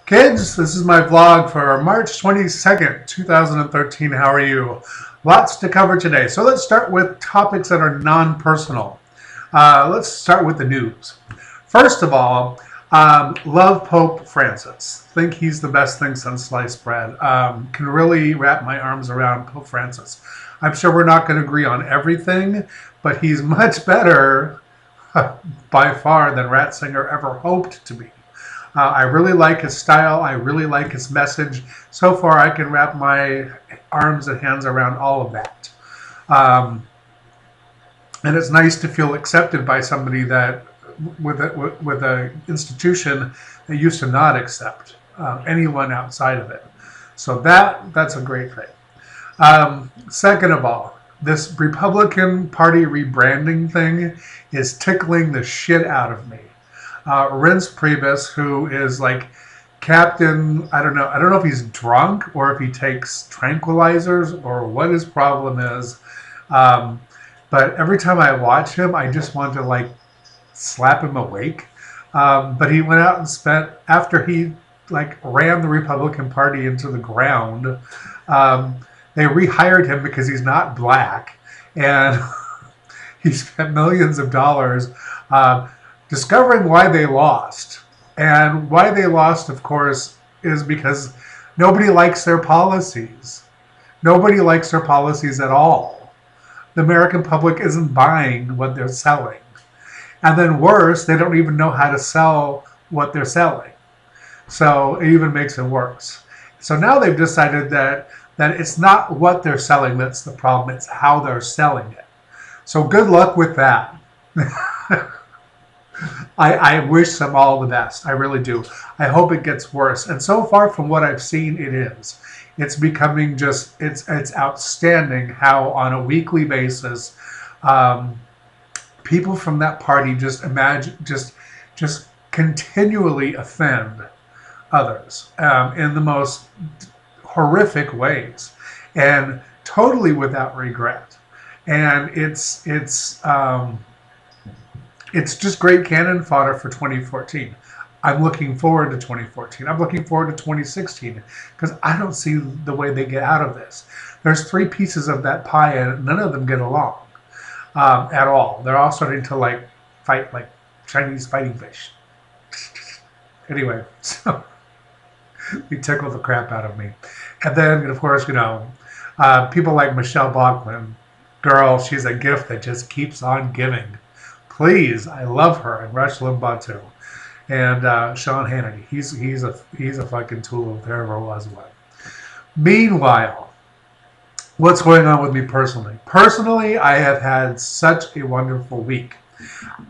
Kids, this is my vlog for March 22nd, 2013. How are you? Lots to cover today. So let's start with topics that are non-personal. Let's start with the news. First of all, love Pope Francis. Think he's the best thing since sliced bread. Can really wrap my arms around Pope Francis. I'm sure we're not going to agree on everything, but he's much better by far than Ratzinger ever hoped to be. I really like his style. I really like his message. So far, I can wrap my arms and hands around all of that. And it's nice to feel accepted by somebody that, with a institution that used to not accept anyone outside of it. So that's a great thing. Second of all, this Republican Party rebranding thing is tickling the shit out of me. Reince Priebus, who is like Captain, I don't know if he's drunk or if he takes tranquilizers or what his problem is. But every time I watch him, I just want to like slap him awake. But he went out and spent, after he like ran the Republican Party into the ground, they rehired him because he's not black, and he spent millions of dollars discovering why they lost. And why they lost, of course, is because nobody likes their policies. Nobody likes their policies at all. The American public isn't buying what they're selling. And then worse, they don't even know how to sell what they're selling. So it even makes it worse. So now they've decided that it's not what they're selling that's the problem, it's how they're selling it. So good luck with that. I wish them all the best. I really do. I hope it gets worse. And so far from what I've seen, it is. It's becoming just, it's outstanding how on a weekly basis, people from that party just continually offend others in the most horrific ways and totally without regret. And it's just great cannon fodder for 2014. I'm looking forward to 2014. I'm looking forward to 2016 because I don't see the way they get out of this. There's three pieces of that pie and none of them get along at all. They're all starting to like fight like Chinese fighting fish. Anyway, so you tickle the crap out of me. And then, of course, you know, people like Michelle Bachmann, girl, she's a gift that just keeps on giving. Please, I love her, and Rush Limbaugh too, and Sean Hannity. He's a fucking tool if there ever was one. Meanwhile, what's going on with me personally? Personally, I have had such a wonderful week.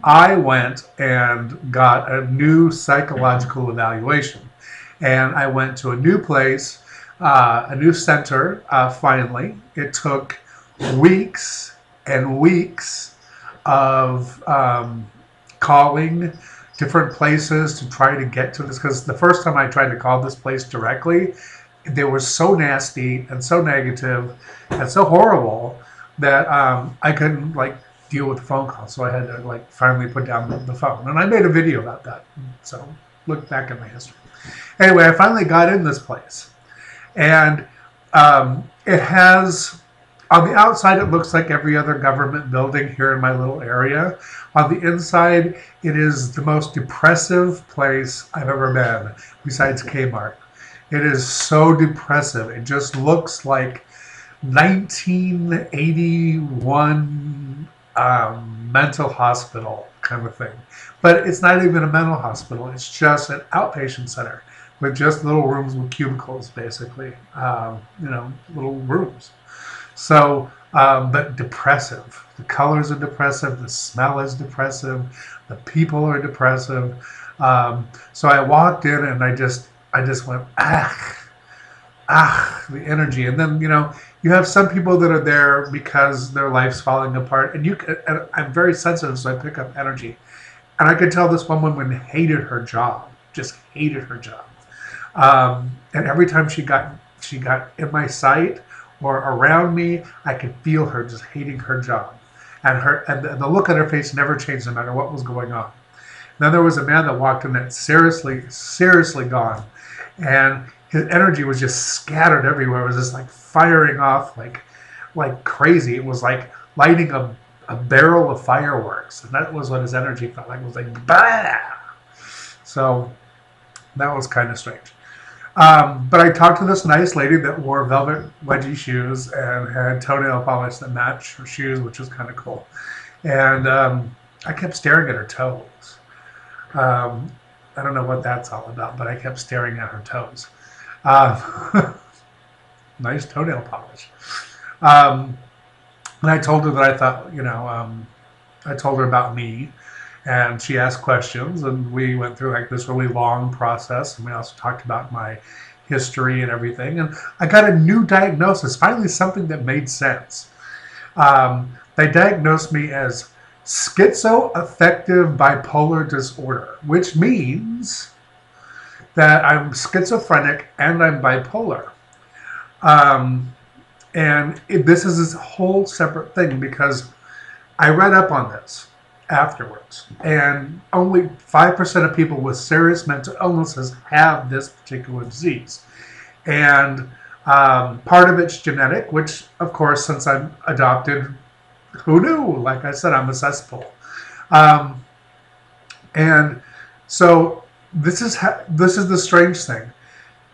I went and got a new psychological evaluation, and I went to a new place, a new center. Finally, it took weeks and weeks of calling different places to try to get to this, because the first time I tried to call this place directly, they were so nasty and so negative and so horrible that I couldn't like deal with the phone call, so I had to like finally put down the phone, and I made a video about that, so look back at my history. Anyway, I finally got in this place, and it has, on the outside, it looks like every other government building here in my little area. On the inside, it is the most depressive place I've ever been, besides Kmart. It is so depressive. It just looks like 1981 mental hospital kind of thing. But it's not even a mental hospital. It's just an outpatient center with just little rooms with cubicles, basically. You know, little rooms. So, but depressive. The colors are depressive. The smell is depressive. The people are depressive. So I walked in and I just went, the energy. And then, you know, you have some people that are there because their life's falling apart. And I'm very sensitive, so I pick up energy. And I could tell this one woman hated her job, just hated her job. And every time she got in my sight or around me, I could feel her just hating her job. And the look on her face never changed no matter what was going on. Then there was a man that walked in that seriously gone. and his energy was just scattered everywhere. It was just like firing off like crazy. It was like lighting a barrel of fireworks, and that was what his energy felt like. It was like bah. So that was kind of strange. But I talked to this nice lady that wore velvet wedgie shoes and had toenail polish that matched her shoes, which was kind of cool. And I kept staring at her toes. I don't know what that's all about, but I kept staring at her toes. Nice toenail polish. And I told her that I thought, I told her about me, and she asked questions, and we went through like this really long process, and we also talked about my history and everything, and I got a new diagnosis, finally something that made sense. They diagnosed me as schizoaffective bipolar disorder, which means that I'm schizophrenic and I'm bipolar. And this is a whole separate thing, because I read up on this afterwards, and only 5% of people with serious mental illnesses have this particular disease. And part of it's genetic, which, of course, since I'm adopted, who knew? Like I said, I'm a cesspool. And so this is the strange thing.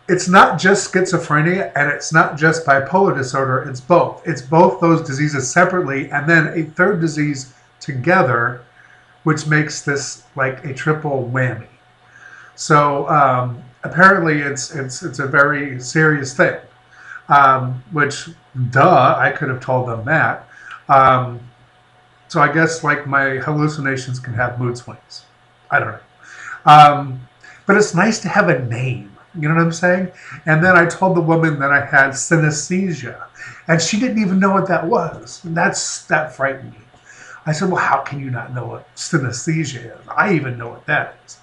It's not just schizophrenia, and it's not just bipolar disorder. It's both. It's both those diseases separately, and then a third disease together, which makes this like a triple whammy. So apparently, it's a very serious thing. Which, duh, I could have told them that. So I guess like my hallucinations can have mood swings. I don't know. But it's nice to have a name. You know what I'm saying? And then I told the woman that I had synesthesia, and she didn't even know what that was. That frightened me. I said, well, how can you not know what synesthesia is? I even know what that is.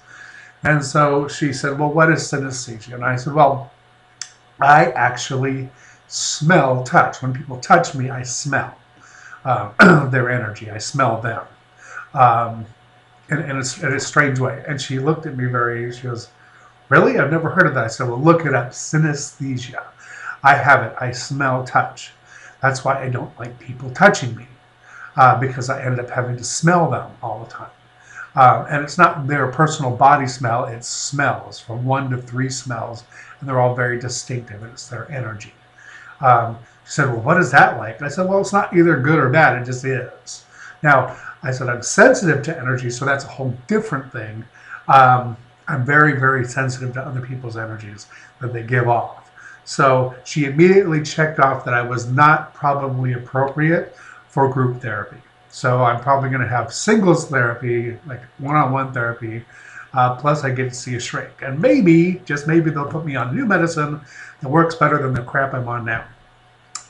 And so she said, well, what is synesthesia? And I said, well, I actually smell touch. When people touch me, I smell their energy. I smell them in a strange way. And she looked at me she goes, really? I've never heard of that. I said, well, look it up. Synesthesia. I have it. I smell touch. That's why I don't like people touching me, because I end up having to smell them all the time. And it's not their personal body smell. It's smells, from 1 to 3 smells, and they're all very distinctive, and it's their energy. She said, well, what is that like? And I said, well, it's not either good or bad. It just is. Now, I said, I'm sensitive to energy, so that's a whole different thing. I'm very, very sensitive to other people's energies that they give off. So she immediately checked off that I was not probably appropriate for group therapy. So I'm probably going to have singles therapy, like one-on-one therapy, plus I get to see a shrink. And maybe, just maybe, they'll put me on new medicine that works better than the crap I'm on now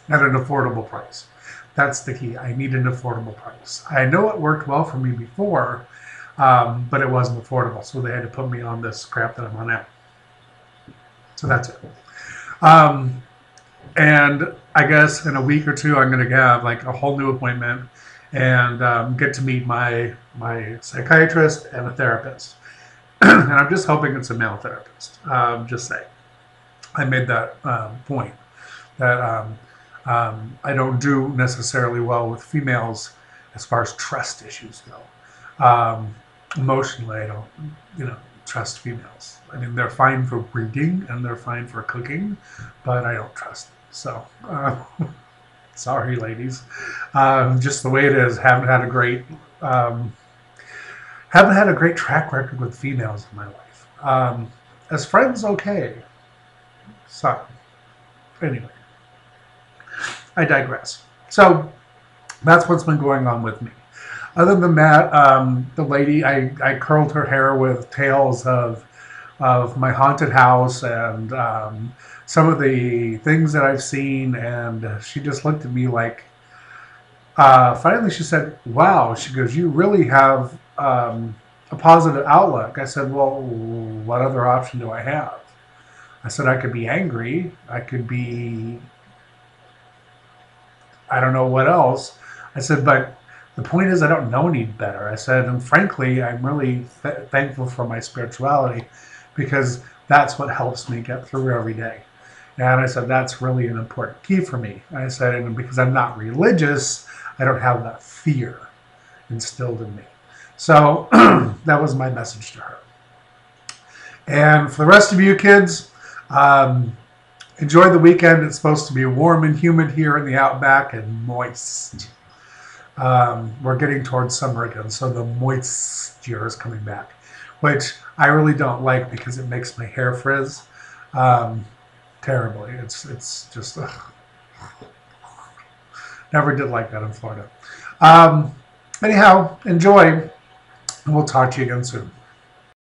at an affordable price. That's the key. I need an affordable price. I know it worked well for me before, but it wasn't affordable, so they had to put me on this crap that I'm on now. So that's it. And I guess in a week or two, I'm going to have like a whole new appointment and get to meet my psychiatrist and a therapist. And I'm just hoping it's a male therapist. Just saying. I made that point that I don't do necessarily well with females as far as trust issues go. Emotionally, I don't, trust females. I mean, they're fine for breeding and they're fine for cooking, but I don't trust them. So, sorry, ladies. Just the way it is. Haven't had a great track record with females in my life. As friends, okay. So, anyway, I digress. So, that's what's been going on with me. Other than that, the lady, I curled her hair with tales of my haunted house and some of the things that I've seen, and she just looked at me like, finally she said, wow, she goes, you really have a positive outlook. I said, well, what other option do I have? I said, I could be angry, I could be, I don't know what else. I said, but the point is, I don't know any better. I said, and frankly, I'm really thankful for my spirituality, because that's what helps me get through every day. And I said, that's really an important key for me. And I said, and because I'm not religious, I don't have that fear instilled in me. So that was my message to her. And for the rest of you kids, enjoy the weekend. It's supposed to be warm and humid here in the outback and moist. We're getting towards summer again, so the moisture is coming back, which I really don't like because it makes my hair frizz terribly. It's just never did like that in Florida. Anyhow, enjoy, and we'll talk to you again soon.